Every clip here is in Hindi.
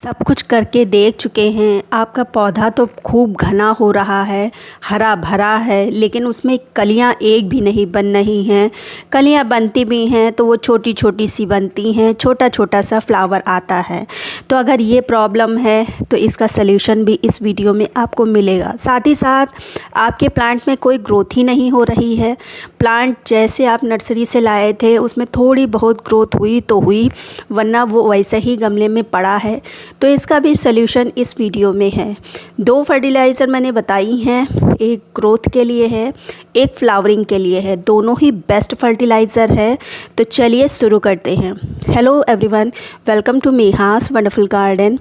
सब कुछ करके देख चुके हैं। आपका पौधा तो खूब घना हो रहा है, हरा भरा है, लेकिन उसमें कलियां एक भी नहीं बन रही हैं। कलियां बनती भी हैं तो वो छोटी छोटी सी बनती हैं, छोटा छोटा सा फ्लावर आता है। तो अगर ये प्रॉब्लम है तो इसका सल्यूशन भी इस वीडियो में आपको मिलेगा। साथ ही साथ आपके प्लांट में कोई ग्रोथ ही नहीं हो रही है, प्लांट जैसे आप नर्सरी से लाए थे उसमें थोड़ी बहुत ग्रोथ हुई तो हुई, वरना वो वैसे ही गमले में पड़ा है। तो इसका भी सल्यूशन इस वीडियो में है। 2 फर्टिलाइज़र मैंने बताई हैं, एक ग्रोथ के लिए है, एक फ्लावरिंग के लिए है। दोनों ही बेस्ट फर्टिलाइज़र है। तो चलिए शुरू करते हैं। Hello everyone, welcome to Meha's wonderful garden.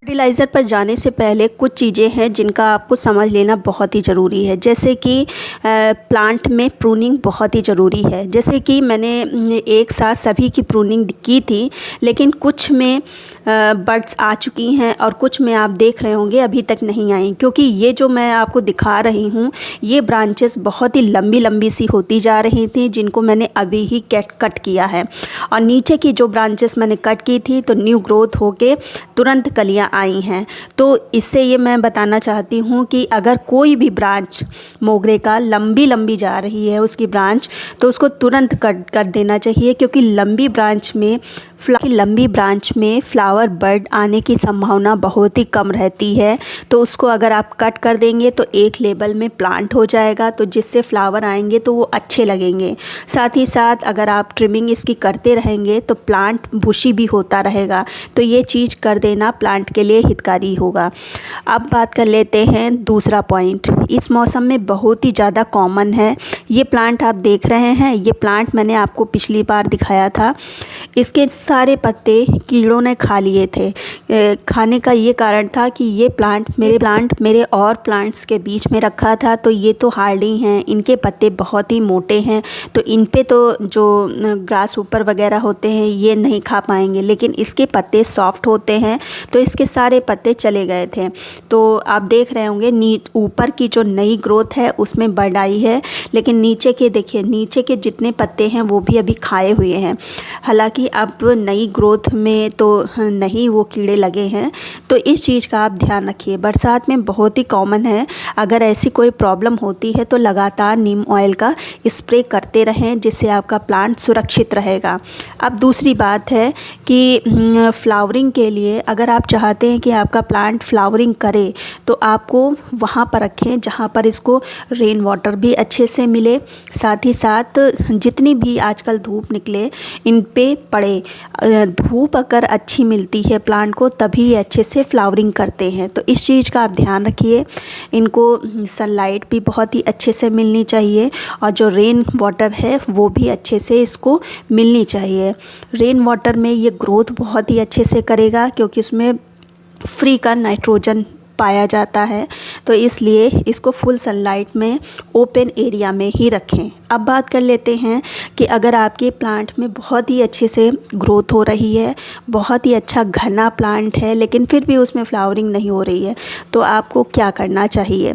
Fertiliser पर जाने से पहले कुछ चीज़ें हैं जिनका आपको समझ लेना बहुत ही ज़रूरी है। जैसे कि प्लांट में प्रूनिंग बहुत ही ज़रूरी है। जैसे कि मैंने एक साथ सभी की प्रूनिंग की थी, लेकिन कुछ में बड्स आ चुकी हैं और कुछ में आप देख रहे होंगे अभी तक नहीं आई, क्योंकि ये जो मैं आपको दिखा रही हूँ ये ब्रांचेस बहुत ही लंबी लंबी सी होती जा रही थी, जिनको मैंने अभी ही कट किया है। और नीचे की जो ब्रांचेस मैंने कट की थी तो न्यू ग्रोथ होके तुरंत कलियाँ आई हैं। तो इससे ये मैं बताना चाहती हूँ कि अगर कोई भी ब्रांच मोगरे का लंबी लंबी जा रही है उसकी ब्रांच, तो उसको तुरंत कट कर देना चाहिए, क्योंकि लंबी ब्रांच में फ्लावर बड आने की संभावना बहुत ही कम रहती है। तो उसको अगर आप कट कर देंगे तो एक लेवल में प्लांट हो जाएगा, तो जिससे फ्लावर आएंगे तो वो अच्छे लगेंगे। साथ ही साथ अगर आप ट्रिमिंग इसकी करते रहेंगे तो प्लांट बुशी भी होता रहेगा। तो ये चीज़ कर देना प्लांट के लिए हितकारी होगा। अब बात कर लेते हैं दूसरा पॉइंट। इस मौसम में बहुत ही ज़्यादा कॉमन है। ये प्लांट आप देख रहे हैं, ये प्लांट मैंने आपको पिछली बार दिखाया था। इसके सारे पत्ते कीड़ों ने खा लिए थे। खाने का ये कारण था कि ये प्लांट मेरे और प्लांट्स के बीच में रखा था, तो ये तो हार्डी हैं, इनके पत्ते बहुत ही मोटे हैं, तो इन पे तो जो ग्रास ऊपर वगैरह होते हैं ये नहीं खा पाएंगे, लेकिन इसके पत्ते सॉफ्ट होते हैं तो इसके सारे पत्ते चले गए थे। तो आप देख रहे होंगे ऊपर की जो नई ग्रोथ है उसमें बड आई है, लेकिन नीचे के देखिए, नीचे के जितने पत्ते हैं वो भी अभी खाए हुए हैं। हालांकि अब नई ग्रोथ में तो नहीं वो कीड़े लगे हैं। तो इस चीज़ का आप ध्यान रखिए। बरसात में बहुत ही कॉमन है। अगर ऐसी कोई प्रॉब्लम होती है तो लगातार नीम ऑयल का स्प्रे करते रहें, जिससे आपका प्लांट सुरक्षित रहेगा। अब दूसरी बात है कि फ्लावरिंग के लिए अगर आप चाहते हैं कि आपका प्लांट फ्लावरिंग करे तो आपको वहाँ पर रखें जहाँ पर इसको रेन वाटर भी अच्छे से मिले, साथ ही साथ जितनी भी आजकल धूप निकले इन पे पड़े। धूप अगर अच्छी मिलती है प्लांट को तभी ये अच्छे से फ्लावरिंग करते हैं। तो इस चीज़ का आप ध्यान रखिए। इनको सनलाइट भी बहुत ही अच्छे से मिलनी चाहिए और जो रेन वाटर है वो भी अच्छे से इसको मिलनी चाहिए। रेन वाटर में ये ग्रोथ बहुत ही अच्छे से करेगा, क्योंकि उसमें फ्री का नाइट्रोजन पाया जाता है, तो इसलिए इसको फुल सनलाइट में ओपन एरिया में ही रखें। अब बात कर लेते हैं कि अगर आपके प्लांट में बहुत ही अच्छे से ग्रोथ हो रही है, बहुत ही अच्छा घना प्लांट है, लेकिन फिर भी उसमें फ्लावरिंग नहीं हो रही है, तो आपको क्या करना चाहिए?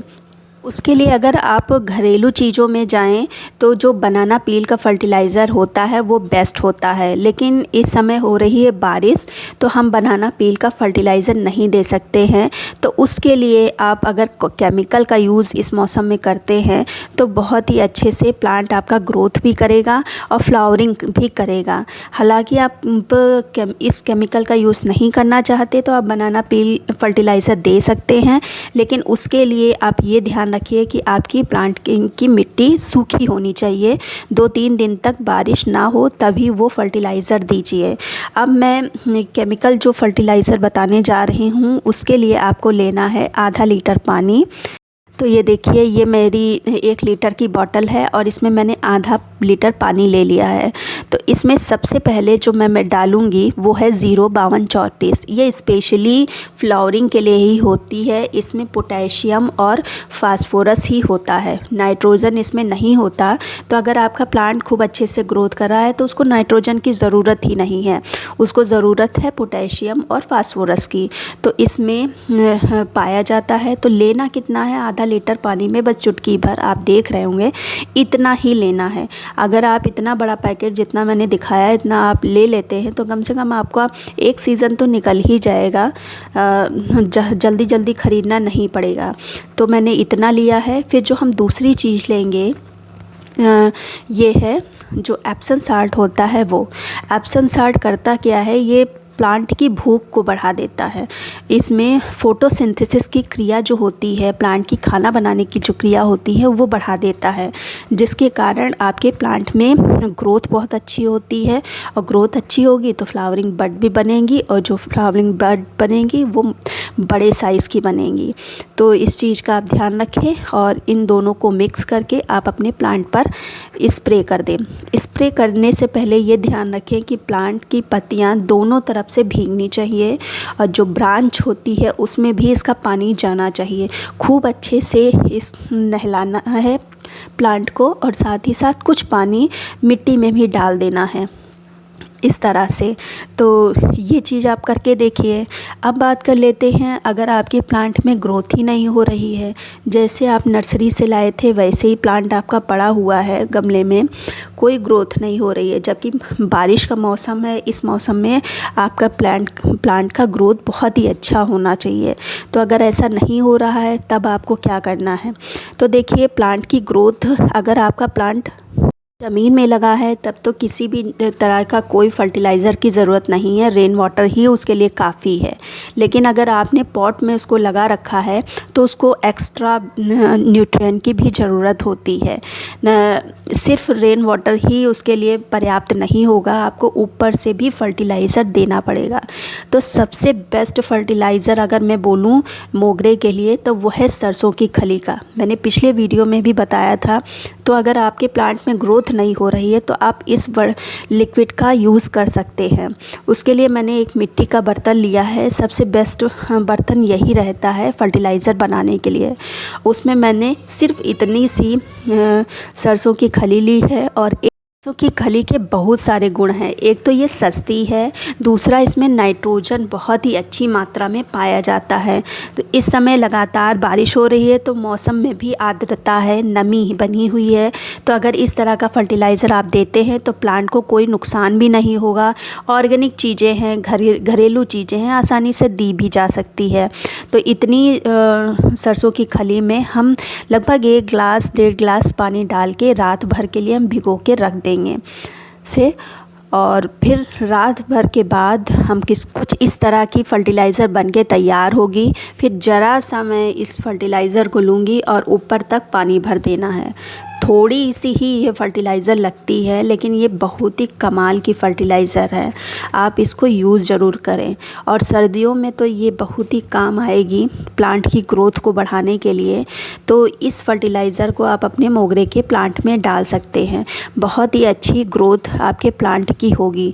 उसके लिए अगर आप घरेलू चीज़ों में जाएं तो जो बनाना पील का फर्टिलाइज़र होता है वो बेस्ट होता है, लेकिन इस समय हो रही है बारिश तो हम बनाना पील का फर्टिलाइज़र नहीं दे सकते हैं। तो उसके लिए आप अगर केमिकल का यूज़ इस मौसम में करते हैं तो बहुत ही अच्छे से प्लांट आपका ग्रोथ भी करेगा और फ्लावरिंग भी करेगा। हालांकि आप इस केमिकल का यूज़ नहीं करना चाहते तो आप बनाना पील फर्टिलाइज़र दे सकते हैं, लेकिन उसके लिए आप ये ध्यान रखिए कि आपकी प्लांट की मिट्टी सूखी होनी चाहिए। 2-3 दिन तक बारिश ना हो तभी वो फर्टिलाइज़र दीजिए। अब मैं केमिकल जो फर्टिलाइज़र बताने जा रही हूँ उसके लिए आपको लेना है आधा लीटर पानी। तो ये देखिए, ये मेरी 1 लीटर की बॉटल है और इसमें मैंने आधा लीटर पानी ले लिया है। तो इसमें सबसे पहले जो मैं डालूँगी वो है 05234। ये स्पेशली फ्लावरिंग के लिए ही होती है। इसमें पोटेशियम और फास्फोरस ही होता है, नाइट्रोजन इसमें नहीं होता। तो अगर आपका प्लांट खूब अच्छे से ग्रोथ कर रहा है तो उसको नाइट्रोजन की ज़रूरत ही नहीं है, उसको ज़रूरत है पोटेशियम और फास्फोरस की। तो इसमें पाया जाता है। तो लेना कितना है? आधा लीटर पानी में बस चुटकी भर, आप देख रहे होंगे, इतना ही लेना है। अगर आप इतना बड़ा पैकेट जितना मैंने दिखाया इतना आप ले लेते हैं तो कम से कम आपका एक सीज़न तो निकल ही जाएगा, जल्दी जल्दी ख़रीदना नहीं पड़ेगा। तो मैंने इतना लिया है। फिर जो हम दूसरी चीज़ लेंगे ये है जो एप्सम साल्ट होता है। वो एप्सम साल्ट करता क्या है, ये प्लांट की भूख को बढ़ा देता है। इसमें फोटोसिंथेसिस की क्रिया जो होती है, प्लांट की खाना बनाने की जो क्रिया होती है वो बढ़ा देता है, जिसके कारण आपके प्लांट में ग्रोथ बहुत अच्छी होती है। और ग्रोथ अच्छी होगी तो फ्लावरिंग बड भी बनेंगी, और जो फ्लावरिंग बड बनेंगी वो बड़े साइज़ की बनेंगी। तो इस चीज़ का आप ध्यान रखें और इन दोनों को मिक्स करके आप अपने प्लांट पर स्प्रे कर दें। स्प्रे करने से पहले ये ध्यान रखें कि प्लांट की पत्तियाँ दोनों तरफ से भीगनी चाहिए, और जो ब्रांच होती है उसमें भी इसका पानी जाना चाहिए। खूब अच्छे से इस नहलाना है प्लांट को, और साथ ही साथ कुछ पानी मिट्टी में भी डाल देना है इस तरह से। तो ये चीज़ आप करके देखिए। अब बात कर लेते हैं, अगर आपके प्लांट में ग्रोथ ही नहीं हो रही है, जैसे आप नर्सरी से लाए थे वैसे ही प्लांट आपका पड़ा हुआ है गमले में, कोई ग्रोथ नहीं हो रही है, जबकि बारिश का मौसम है, इस मौसम में आपका प्लांट का ग्रोथ बहुत ही अच्छा होना चाहिए। तो अगर ऐसा नहीं हो रहा है तब आपको क्या करना है, तो देखिए प्लांट की ग्रोथ, अगर आपका प्लांट ज़मीन में लगा है तब तो किसी भी तरह का कोई फर्टिलाइज़र की ज़रूरत नहीं है, रेन वाटर ही उसके लिए काफ़ी है। लेकिन अगर आपने पॉट में उसको लगा रखा है तो उसको एक्स्ट्रा न्यूट्रिएंट की भी ज़रूरत होती है। सिर्फ रेन वाटर ही उसके लिए पर्याप्त नहीं होगा, आपको ऊपर से भी फर्टिलाइज़र देना पड़ेगा। तो सबसे बेस्ट फर्टिलाइज़र अगर मैं बोलूँ मोगरे के लिए तो वो है सरसों की खली का। मैंने पिछले वीडियो में भी बताया था। तो अगर आपके प्लांट में ग्रोथ नहीं हो रही है तो आप इस लिक्विड का यूज़ कर सकते हैं। उसके लिए मैंने एक मिट्टी का बर्तन लिया है, सबसे बेस्ट बर्तन यही रहता है फर्टिलाइज़र बनाने के लिए। उसमें मैंने सिर्फ इतनी सी सरसों की खली ली है, और सरसों की खली के बहुत सारे गुण हैं। एक तो ये सस्ती है, दूसरा इसमें नाइट्रोजन बहुत ही अच्छी मात्रा में पाया जाता है। तो इस समय लगातार बारिश हो रही है तो मौसम में भी आर्द्रता है, नमी बनी हुई है। तो अगर इस तरह का फर्टिलाइज़र आप देते हैं तो प्लांट को कोई नुकसान भी नहीं होगा। ऑर्गेनिक चीज़ें हैं, घरेलू चीज़ें हैं, आसानी से दी भी जा सकती है। तो इतनी सरसों की खली में हम लगभग 1 गिलास 1.5 गिलास पानी डाल के रात भर के लिए हम भिगो के रख देंगे से, और फिर रात भर के बाद हम कुछ इस तरह की फर्टिलाइज़र बन के तैयार होगी। फिर ज़रा सा मैं इस फर्टिलाइज़र को लूँगी और ऊपर तक पानी भर देना है। थोड़ी सी ही ये फर्टिलाइज़र लगती है, लेकिन ये बहुत ही कमाल की फ़र्टिलाइज़र है, आप इसको यूज़ ज़रूर करें। और सर्दियों में तो ये बहुत ही काम आएगी प्लांट की ग्रोथ को बढ़ाने के लिए। तो इस फर्टिलाइज़र को आप अपने मोगरे के प्लांट में डाल सकते हैं, बहुत ही अच्छी ग्रोथ आपके प्लांट की होगी।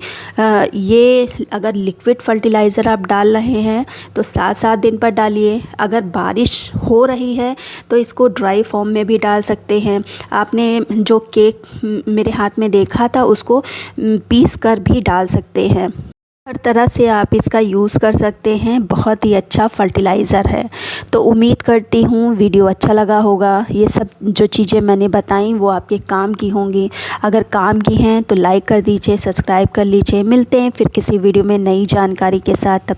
ये अगर लिक्विड फर्टिलाइज़र आप डाल रहे हैं तो 7-7 दिन पर डालिए। अगर बारिश हो रही है तो इसको ड्राई फॉर्म में भी डाल सकते हैं। आपने जो केक मेरे हाथ में देखा था उसको पीस कर भी डाल सकते हैं। हर तरह से आप इसका यूज़ कर सकते हैं, बहुत ही अच्छा फर्टिलाइज़र है। तो उम्मीद करती हूँ वीडियो अच्छा लगा होगा। ये सब जो चीज़ें मैंने बताई वो आपके काम की होंगी। अगर काम की हैं तो लाइक कर दीजिए, सब्सक्राइब कर लीजिए। मिलते हैं फिर किसी वीडियो में नई जानकारी के साथ।